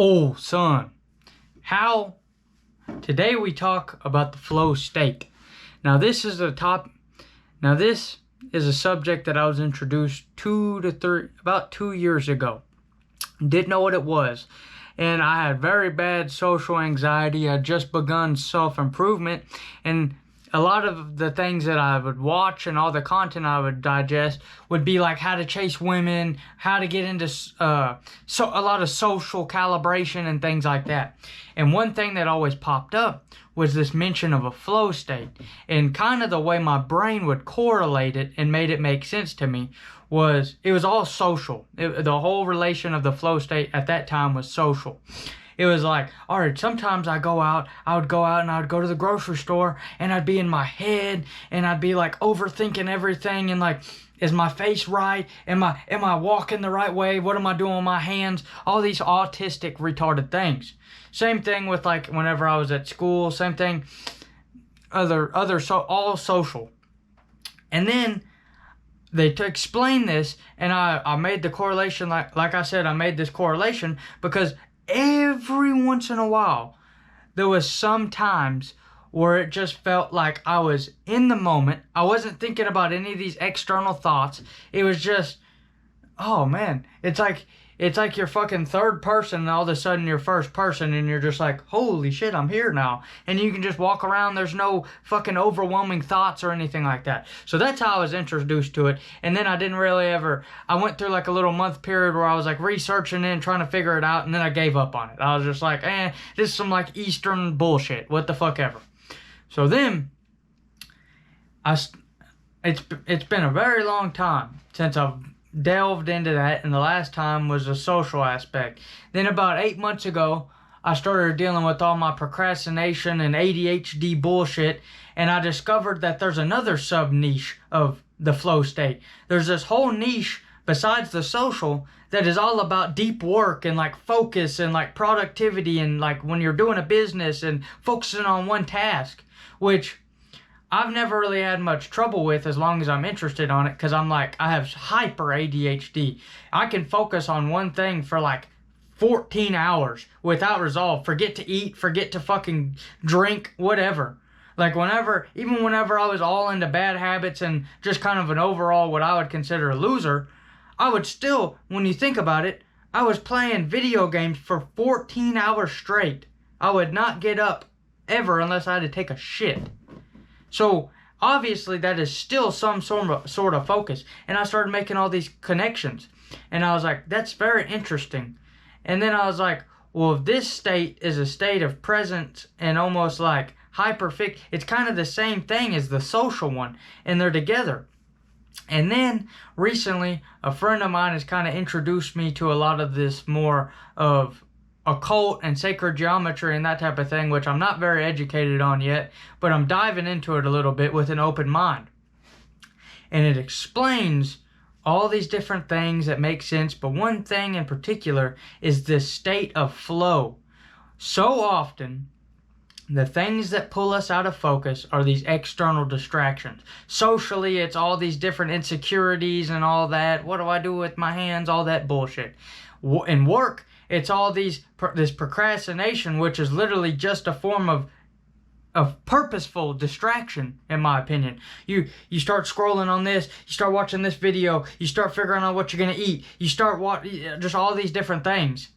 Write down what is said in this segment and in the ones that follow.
Oh, son, how today we talk about the flow state. Now this is a subject that I was introduced about 2 years ago. Didn't know what it was. And I had very bad social anxiety. I'd just begun self-improvement, and a lot of the things that I would watch and all the content I would digest would be like how to chase women, how to get into a lot of social calibration and things like that. And one thing that always popped up was this mention of a flow state. And kind of the way my brain would correlate it and made it make sense to me was it was all social. The whole relation of the flow state at that time was social. It was like, all right, sometimes I would go out and I would go to the grocery store and I'd be in my head and I'd be like overthinking everything and like, is my face right? Am I walking the right way? What am I doing with my hands? All these autistic, retarded things. Same thing with like whenever I was at school, same thing, all social. And then to explain this, and I made the correlation, like I said, I made this correlation because every once in a while, there was some times where it just felt like I was in the moment. I wasn't thinking about any of these external thoughts. It was just, oh man, it's like you're fucking third person and all of a sudden you're first person and you're just like, holy shit, I'm here now. And you can just walk around. There's no fucking overwhelming thoughts or anything like that. So that's how I was introduced to it. And then I went through like a little month period where I was like researching it and trying to figure it out. And then I gave up on it. I was just like, this is some like Eastern bullshit. What the fuck ever. So then it's been a very long time since I've delved into that, and the last time was a social aspect. Then about 8 months ago, I started dealing with all my procrastination and ADHD bullshit, and I discovered that there's another sub-niche of the flow state. There's this whole niche besides the social that is all about deep work and like focus and like productivity and like when you're doing a business and focusing on one task, which I've never really had much trouble with as long as I'm interested on it, because I have hyper ADHD. I can focus on one thing for like 14 hours without resolve. Forget to eat, forget to fucking drink, whatever. Like even whenever I was all into bad habits and just kind of an overall what I would consider a loser, I would still, when you think about it, I was playing video games for 14 hours straight. I would not get up ever unless I had to take a shit. So obviously that is still some sort of focus. And I started making all these connections. And I was like, that's very interesting. And then I was like, well, if this state is a state of presence and almost like hyperfix, it's kind of the same thing as the social one. And they're together. And then recently, a friend of mine has kind of introduced me to a lot of this more of occult and sacred geometry and that type of thing, which I'm not very educated on yet, but I'm diving into it a little bit with an open mind. And it explains all these different things that make sense, but one thing in particular is this state of flow. So often, the things that pull us out of focus are these external distractions. Socially, it's all these different insecurities and all that. What do I do with my hands? All that bullshit. In work, it's all this procrastination, which is literally just a form of purposeful distraction, in my opinion. You start scrolling on this, you start watching this video, you start figuring out what you're going to eat, you start just all these different things.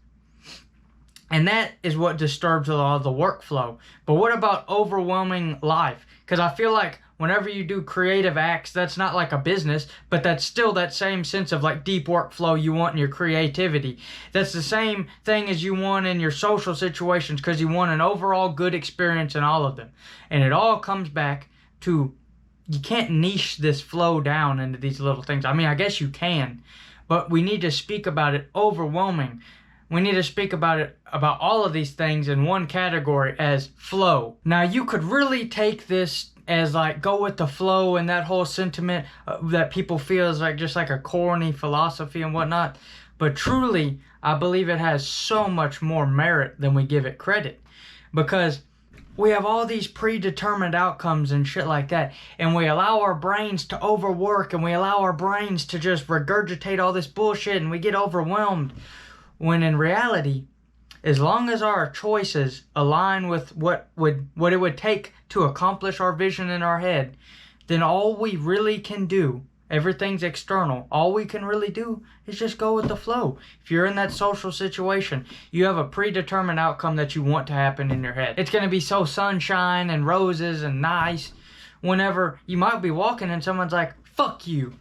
And that is what disturbs a lot of the workflow. But what about overwhelming life? Because I feel like whenever you do creative acts, that's not like a business, but that's still that same sense of like deep workflow you want in your creativity. That's the same thing as you want in your social situations, because you want an overall good experience in all of them. And it all comes back to, you can't niche this flow down into these little things. I mean, I guess you can, but we need to speak about it overwhelming. We need to speak about all of these things in one category as flow. Now, you could really take this as like go with the flow and that whole sentiment that people feel is like just like a corny philosophy and whatnot. But truly, I believe it has so much more merit than we give it credit. Because we have all these predetermined outcomes and shit like that. And we allow our brains to overwork and we allow our brains to just regurgitate all this bullshit and we get overwhelmed. When in reality, as long as our choices align with what it would take to accomplish our vision in our head, then all we really can do, everything's external, all we can really do is just go with the flow. If you're in that social situation, you have a predetermined outcome that you want to happen in your head. It's going to be so sunshine and roses and nice whenever you might be walking and someone's like, fuck you.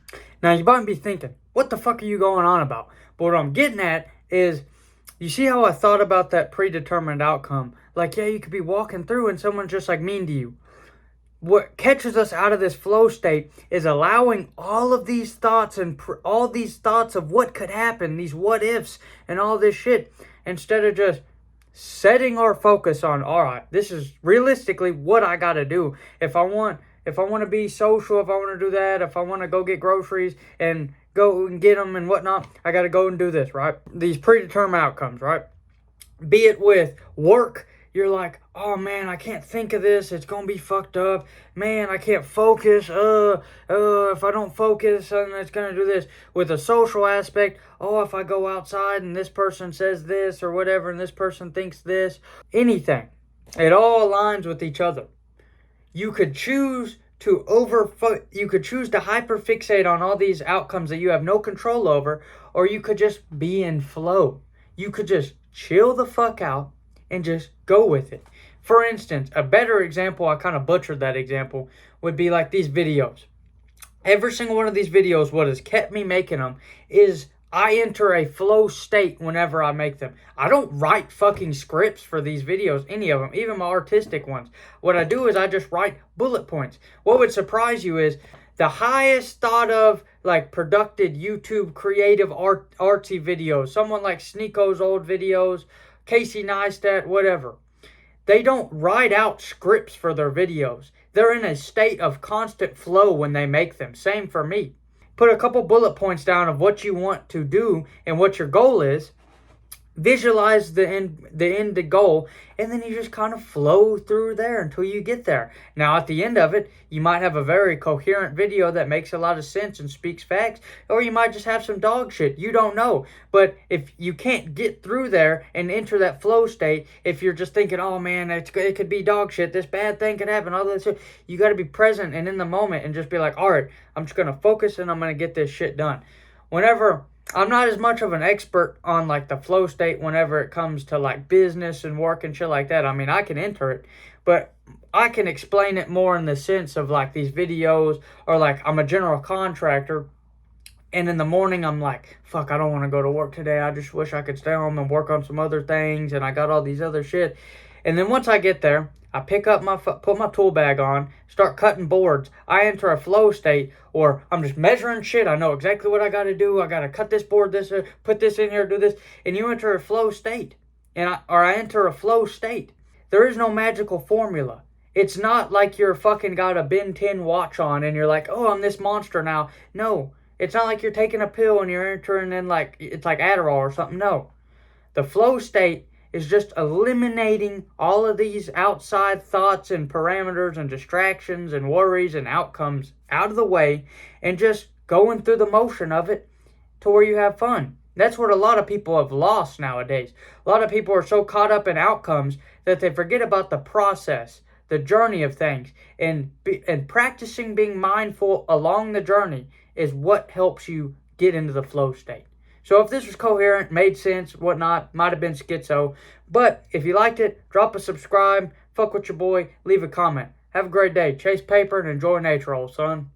Now you might be thinking, what the fuck are you going on about? But what I'm getting at is, you see how I thought about that predetermined outcome? Like, yeah, you could be walking through and someone's just like mean to you. What catches us out of this flow state is allowing all of these thoughts and all these thoughts of what could happen, these what ifs and all this shit, instead of just setting our focus on, all right, this is realistically what I got to do. If I want to be social, if I want to do that, if I want to go get groceries and go and get them and whatnot, I got to go and do this, right? These predetermined outcomes, right? Be it with work, you're like, oh man, I can't think of this. It's going to be fucked up. Man, I can't focus. If I don't focus, then it's going to do this. With a social aspect, oh, if I go outside and this person says this or whatever, and this person thinks this, anything. It all aligns with each other. You could choose to hyperfixate on all these outcomes that you have no control over, or you could just be in flow. You could just chill the fuck out and just go with it. For instance, a better example, I kind of butchered that example, would be like these videos. Every single one of these videos, what has kept me making them is I enter a flow state whenever I make them. I don't write fucking scripts for these videos, any of them, even my artistic ones. What I do is I just write bullet points. What would surprise you is the highest thought of like productive YouTube creative artsy videos, someone like Sneako's old videos, Casey Neistat, whatever. They don't write out scripts for their videos. They're in a state of constant flow when they make them. Same for me. Put a couple bullet points down of what you want to do and what your goal is. Visualize the end goal, and then you just kind of flow through there until you get there. Now, at the end of it, you might have a very coherent video that makes a lot of sense and speaks facts, or you might just have some dog shit. You don't know. But if you can't get through there and enter that flow state, if you're just thinking, oh man, it could be dog shit, this bad thing could happen, all this shit, you got to be present and in the moment and just be like, all right, I'm just going to focus and I'm going to get this shit done. I'm not as much of an expert on like the flow state whenever it comes to like business and work and shit like that. I mean, I can enter it, but I can explain it more in the sense of like these videos, or like I'm a general contractor and in the morning I'm like, fuck, I don't want to go to work today. I just wish I could stay home and work on some other things, and I got all these other shit. And then once I get there, I put my tool bag on, start cutting boards. I enter a flow state, or I'm just measuring shit. I know exactly what I got to do. I got to cut this board, put this in here, do this. And you enter a flow state. I enter a flow state. There is no magical formula. It's not like you're fucking got a Ben 10 watch on and you're like, oh, I'm this monster now. No. It's not like you're taking a pill and you're entering in like, it's like Adderall or something. No. The flow state is just eliminating all of these outside thoughts and parameters and distractions and worries and outcomes out of the way, and just going through the motion of it to where you have fun. That's what a lot of people have lost nowadays. A lot of people are so caught up in outcomes that they forget about the process, the journey of things, and practicing being mindful along the journey is what helps you get into the flow state. So if this was coherent, made sense, whatnot, might have been schizo. But if you liked it, drop a subscribe, fuck with your boy, leave a comment. Have a great day. Chase paper and enjoy nature, old son.